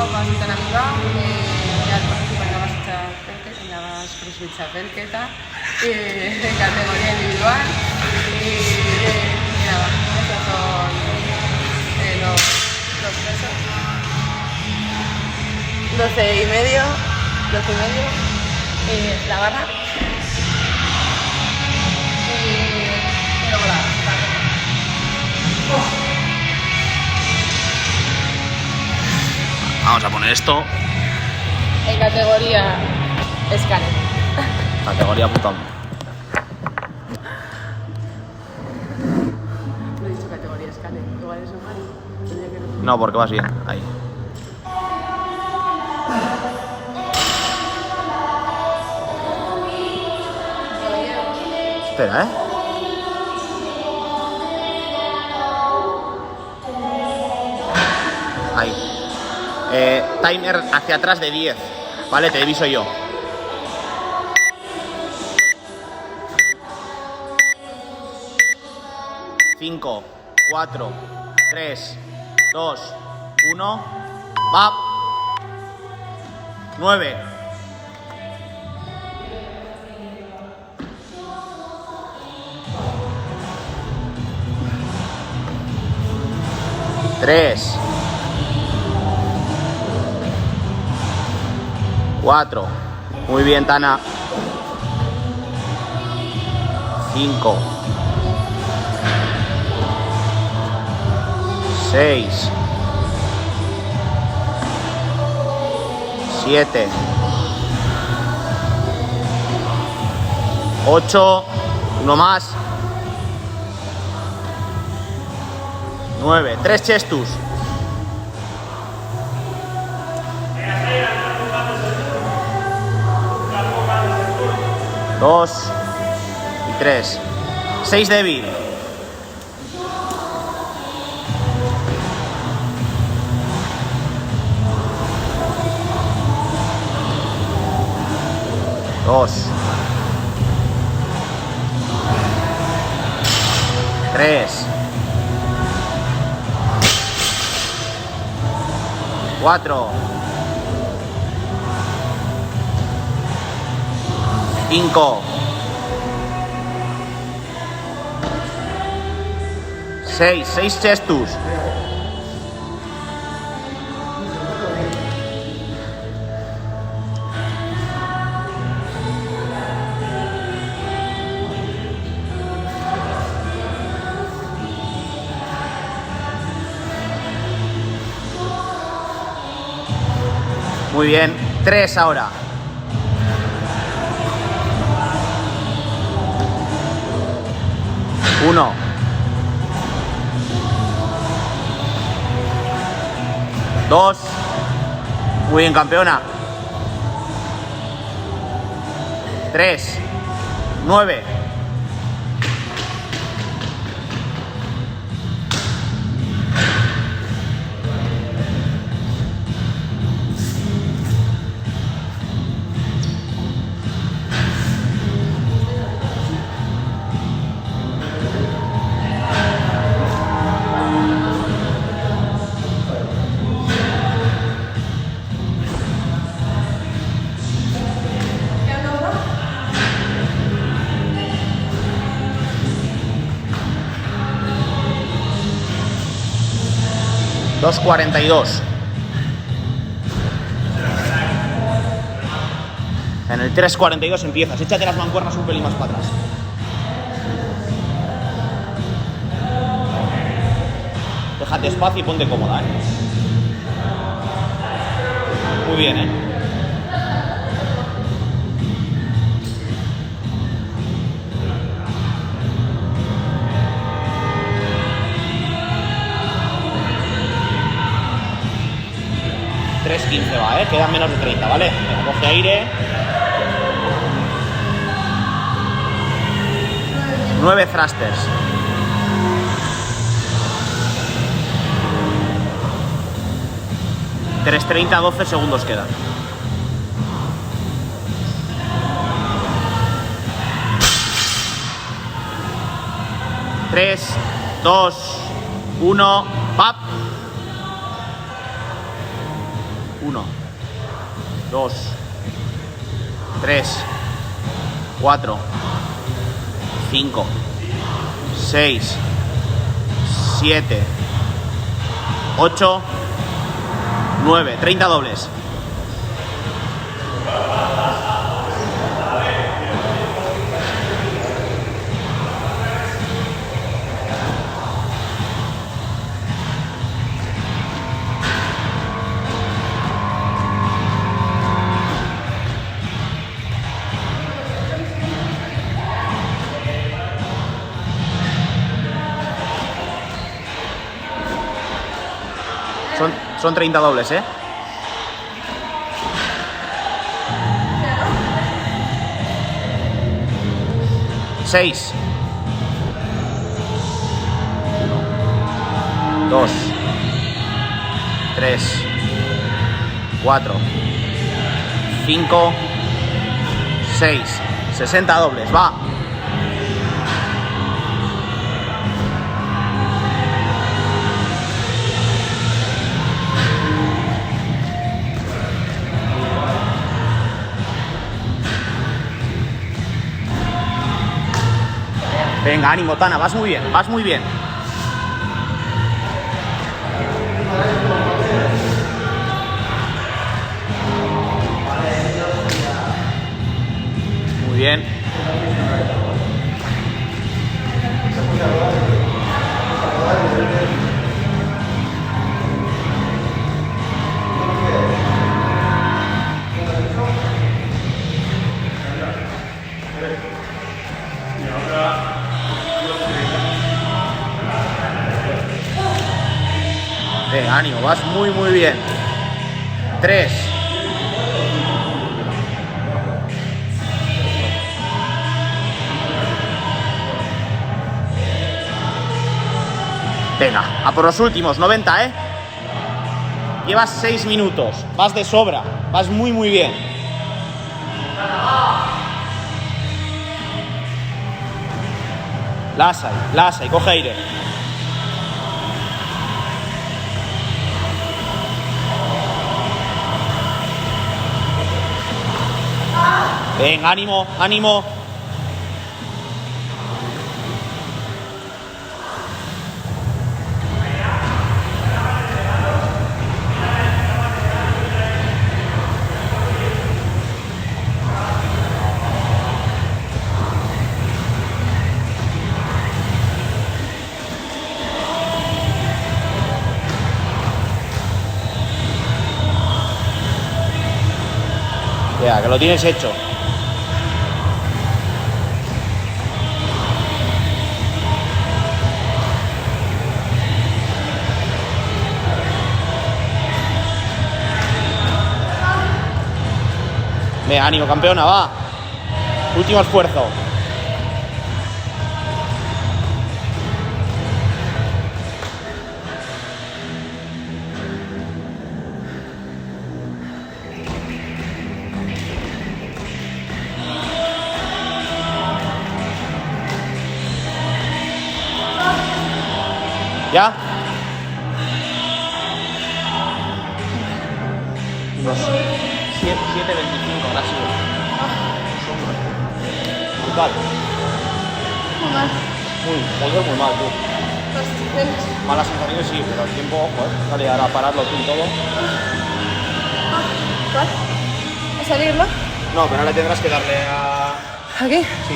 Haupa, zutan amiga, ya participamos en las CrossFit Chapelqueta, categoría individual, y nada, estos son los pesos. 12 y medio, la barra, y luego la Vamos a poner esto. en categoría escáner. Categoría puta. No he dicho categoría escáner, igual eso mal. No, porque vas bien. Ahí. Espera, Ahí. Timer hacia atrás de 10. Vale, te diviso yo. Cinco, 4, 3, 2, 1. Va. 9. 3, 4. Muy bien, Tana. 5, 6, 7, 8. Uno más. 9. 3 chestus. 2 y 3. 6 débil. 2, 3, 4, 5, 6 chestus. Muy bien, 3 ahora. 1. 2. Muy bien, campeona. 3. 9. 2:42. En el 3:42 empiezas. Échate las mancuernas un pelín más para atrás. Déjate espacio y ponte cómoda, Muy bien, 3:15 va, quedan menos de 30, ¿vale? Venga, coge aire. 9 thrusters. 3:30, 12 segundos quedan. 3, 2, 1, ¡pap! 1, 2, 3, 4, 5, 6, 7, 8, 9, 30 dobles. Son 30 dobles, ¿eh? Seis. 1, 2, 3, 4, 5, 6. 60 dobles, va. Venga, ánimo, Tana, vas muy bien, vas muy bien. Muy bien. Venga, ánimo, vas muy bien. 3. Venga, a por los últimos, 90, ¿eh? Llevas 6 minutos, vas de sobra, vas muy bien. Lasai, coge aire. Venga, ánimo, ánimo. Ya, que lo tienes hecho. Venga, ánimo, campeona, va. Último esfuerzo. ¿Ya? Unos 7.25, ahora sí. Brutal. Muy mal. Muy mal, tú. Las sensaciones. Malas sensaciones sí, pero el tiempo, joder, dale, ahora pararlo tú y todo. ¿Cuál? ¿A salir, no? No, pero ahora tendrás que darle a... ¿Aquí? Sí,